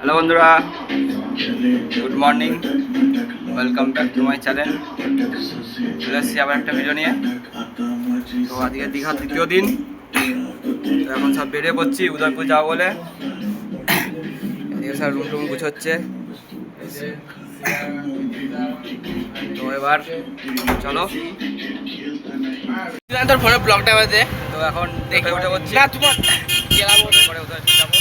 Hello বন্ধুরা, good morning, welcome back to my channel. চলে এসেছি আবার একটা ভিডিও নিয়ে। তো আজকে দীঘার দ্বিতীয় দিন। তো এখন সব বেরিয়ে পড়ছি উদয়পুর যাবো বলে। এদিকে সব রুম টুম গুছোচ্ছে। তো এবার চলো তোর ফোনে ব্লগটা বাজে। তো এখন দেখে উঠে পড়ছি। না তোমার গেলাম পরে উদয়পুর যাবো।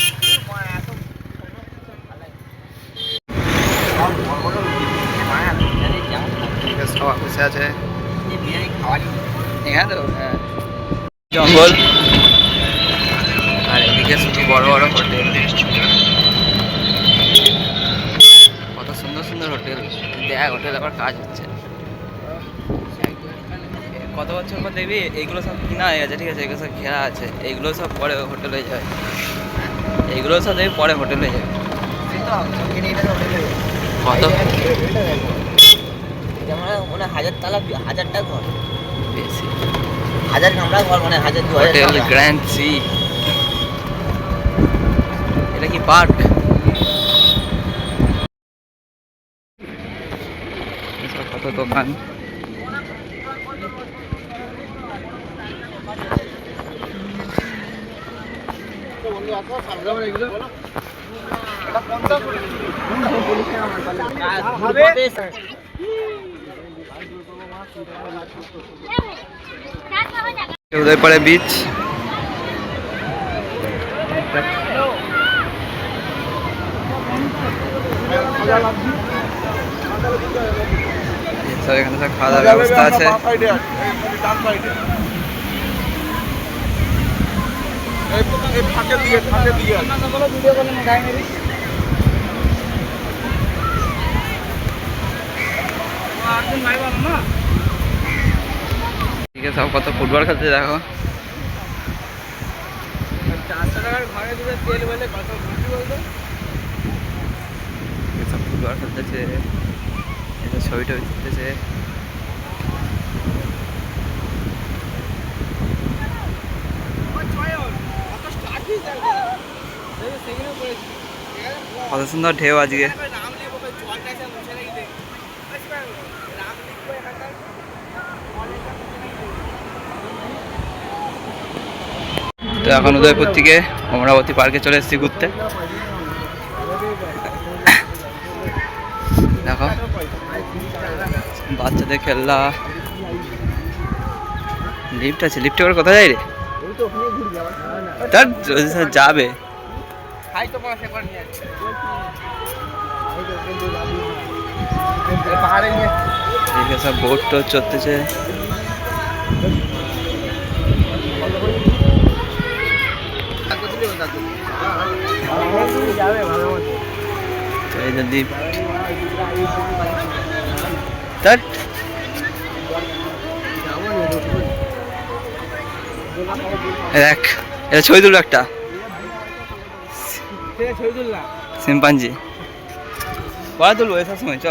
সবাই বসে আছে এখানে তো। জঙ্গল আর এদিকে শুধু বড় বড় হোটেল, কত সুন্দর সুন্দর হোটেল। দেখ হোটেল আবার কাজ হচ্ছে। কত বছর পর দেখবি এইগুলো সব কিনা হয়ে গেছে, ঠিক আছে, এগুলো সব ঘেরা আছে, এইগুলো সব পরে হোটেল হয়ে যাবে। এইগুলো সব দেখবি পরে হোটেল হয়ে যাবে। কত যেমন হাজারতলা 1000টা ঘর, বেশি 1000 কামরা ঘর, মানে 1000-2000 হোটেল গ্র্যান্ড সি। এটা কি পার্ক? কত দোকান। উদয়পাড়ে বিচ। এখানে সব খাওয়া দাওয়ার ব্যবস্থা আছে। ঠিক আছে, সব কত ফুটবল খেলতে দেখো। 400 টাকার ঘরে দিলে তেল বলে কত বুঝি বলতো। সব ফুটবল খেলতেছে, এটা ছবি টবি তুলতেছে। কত সুন্দর ঢেউ আজকে। তো এখন উদয়পুর থেকে অমরাবতী পার্কে চলে এসেছি ঘুরতে। দেখো বাচ্চাদের খেলনা, লিফট আছে। লিফটে করে কোথায় যাই রে? তার যাবে সব বোট টোট চলতেছে। এই যে দ্বীপ, তার দেখ এটা ছবি তুলবো একটা শিম্পাঞ্জি। পরে তুলবো এসব সময়। চ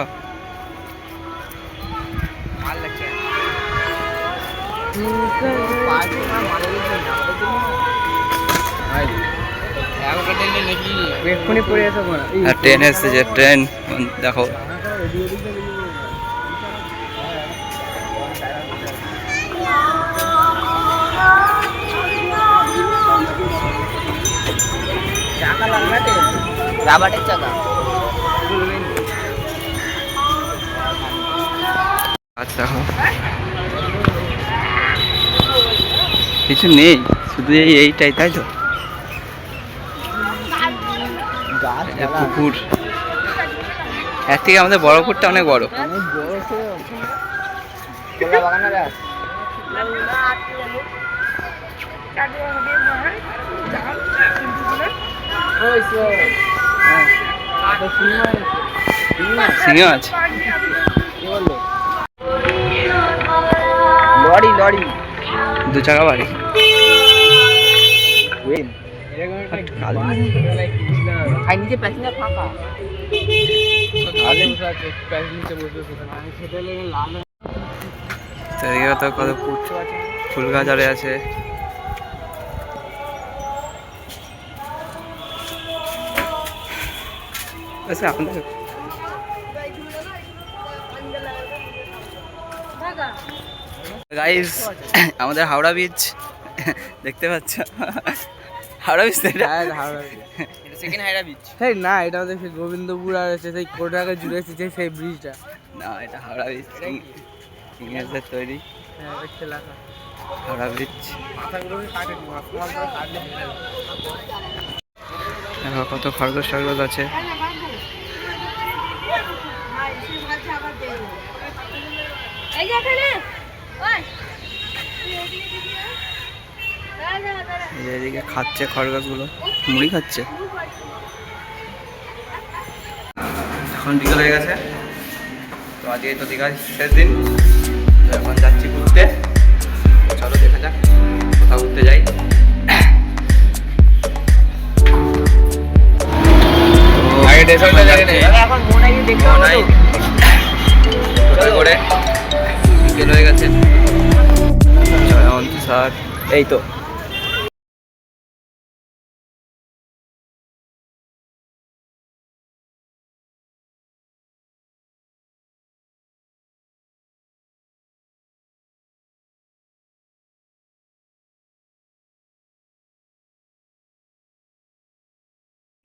ট্রেন এসেছে, ট্রেন দেখো। রাবারের চাকা। আচ্ছা দেখো কিছু নেই, শুধু এইটাই, তাই তো। পুকুর এর থেকে আমাদের বড় পুকুরটা অনেক বড়। সিংহ আছে। লরি লরি 2 চাকা বাড়ি। নিচে প্যাসেঞ্জার ফাঁকা। কত ফুল গাছ আরে আছে। আচ্ছা আমাদের গাইস আমাদের হাওড়া বিচ দেখতে পাচ্ছ, হাওড়া বিচ এটা সেকেন্ড হাওড়া বিচ। সেই না, এটা হচ্ছে সেই গোবিন্দপুর আর হচ্ছে সেই কোটাকে জুড়ে এসেছে সেই ব্রিজটা। না এটা হাওড়া বিচ, ইংরেজদের তৈরি হ্যাঁ, দেখতে লাগা হাওড়া বিচ। মাথাগুলোকে কাটে নি, মাথাগুলো কাটলে ভেঙে যাবে। দেখো কত খরগোশ টরগোশ আছে। এই যে এখানে ওই এই যে এদিকে খাচ্ছে খরগোশগুলো, মুড়ি খাচ্ছে। এখন বিকেল হয়ে গেছে, তো আজকে তো দীঘার শেষ দিন, তো এখন যাচ্ছি ঘুরতে। চলো দেখা যাক কোথাও ঘুরতে যাই। এখন মনে হয় দেখতে হবে নাই টোটোয় করে বিকেল হয়ে গেছে। জয়ন্তী স্যার এই তো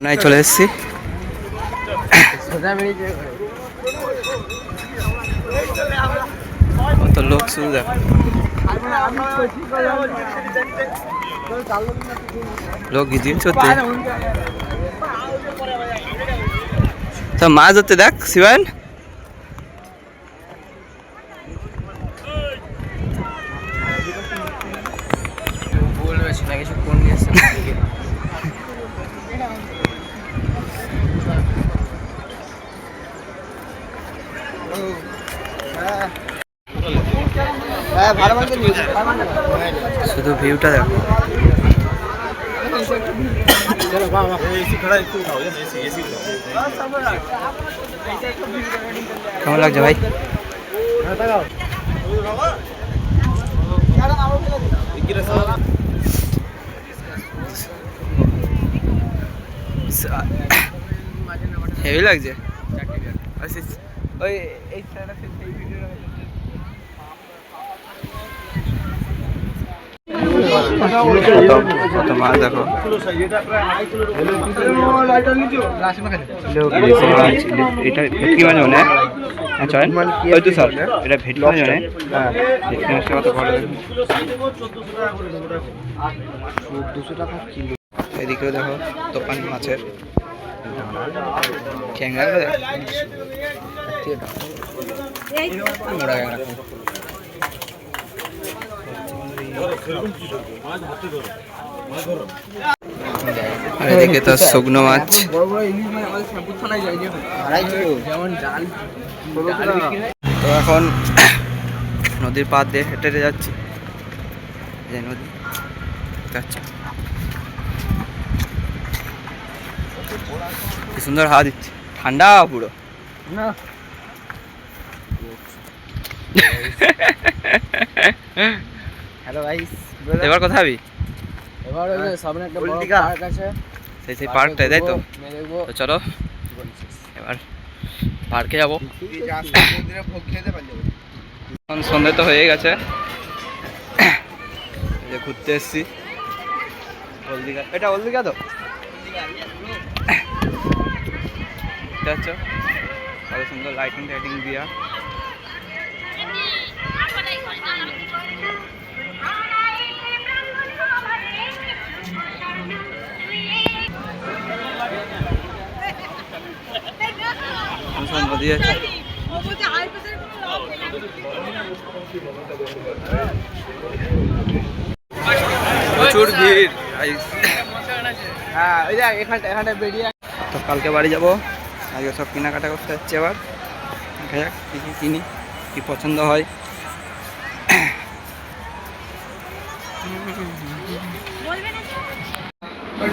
নাই চলে এসেছি। সোজা বেরিয়ে যাবে। কত লোক শুধু দেখো, লোক গিজিম চলতে। তো মাছ ধরতে দেখ শিবায়ন, বলবে শোনা কিছু কোন গেছে হ্যাঁ ভালো মানে শুধু ভিউটা দেখো। কেমন লাগছে ভাই? হেভি লাগছে। ওই এই কত মাছ দেখো, এটা ভেটকি মাছ মানে ওই তো স্যার এটা ভেটকি মাছ মানে ভেটকি মাছটা কত ভালো। 200 টাকা কিলো। এদিকেও দেখো দোকান মাছের ক্যাংরাগুলো দেখো, মোড়া ক্যাংরা। আর এদিকে তো শুকনো মাছ। বড় বড় ইলিশ মাছ আমাদের শ্যাম্পুর থানায় যায় যেমন জাল তো এখন নদীর পাড় দিয়ে হেঁটে হেঁটে যাচ্ছি, যে নদী যাচ্ছে কি সুন্দর হাওয়া দিচ্ছে, ঠান্ডা পুরো। না হ্যালো গাইস, এবার কথা হবি এবার ওই যে সামনে একটা বড় পার্ক আছে, সেই পার্কটায়, তাই তো? দেখবো। তো চলো এবার পার্কে যাবো। এখন সন্ধ্যে তো হয়ে গেছে, এই যে ঘুরতে এসছি হলদিঘা। এটা হলদিঘা তো দেখছ কত সুন্দর লাইটিং টাইটিং দিয়া। সব নদী আছে, প্রচুর ভিড়। হ্যাঁ ওই দেখ এখানটা বেরিয়ে। তো কালকে বাড়ি যাব, আজকে সব কেনাকাটা করতে যাচ্ছি। আবার দেখা যাক কী কী কিনি, কী পছন্দ হয়।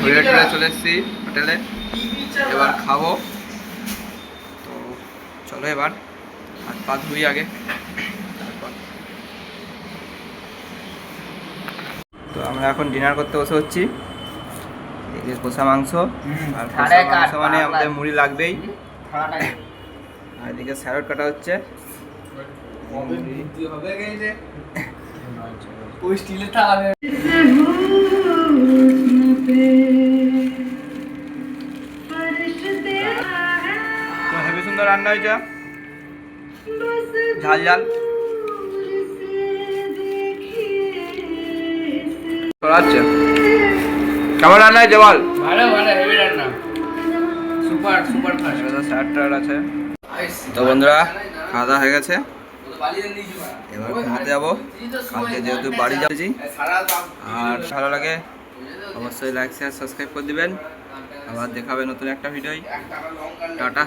ঘুরে টুরে চলে এসেছি হোটেলে, এবার খাবো। তো চলো এবার হাত পা ধুই আগে, তারপর। তো আমরা এখন ডিনার করতে বসে হচ্ছি। এই যে কষা মাংস, আর কষা মাংস মানে আমাদের মুড়ি লাগবেই। আর এদিকে স্যালাড কাটা হচ্ছে। ওই স্টিলের থালা তো হেবি সুন্দর রান্না হয়েছে, ঝাল ঝাল। আচ্ছা কেমন রান্না হয়েছে বল? ভালো ভালো হেভি রান্না, সুপার সুপার ফাস্ট। স্যালাড টালাড আছে। তো বন্ধুরা খাওয়া দাওয়া হয়ে গেছে, এবার ঘুমাতে যাবো। কালকে যেহেতু বাড়ি যাচ্ছি, আর ভালো লাগে অবশ্যই লাইক শেয়ার সাবস্ক্রাইব করে দিবেন। আবার দেখাবে নতুন একটা ভিডিও। টাটা।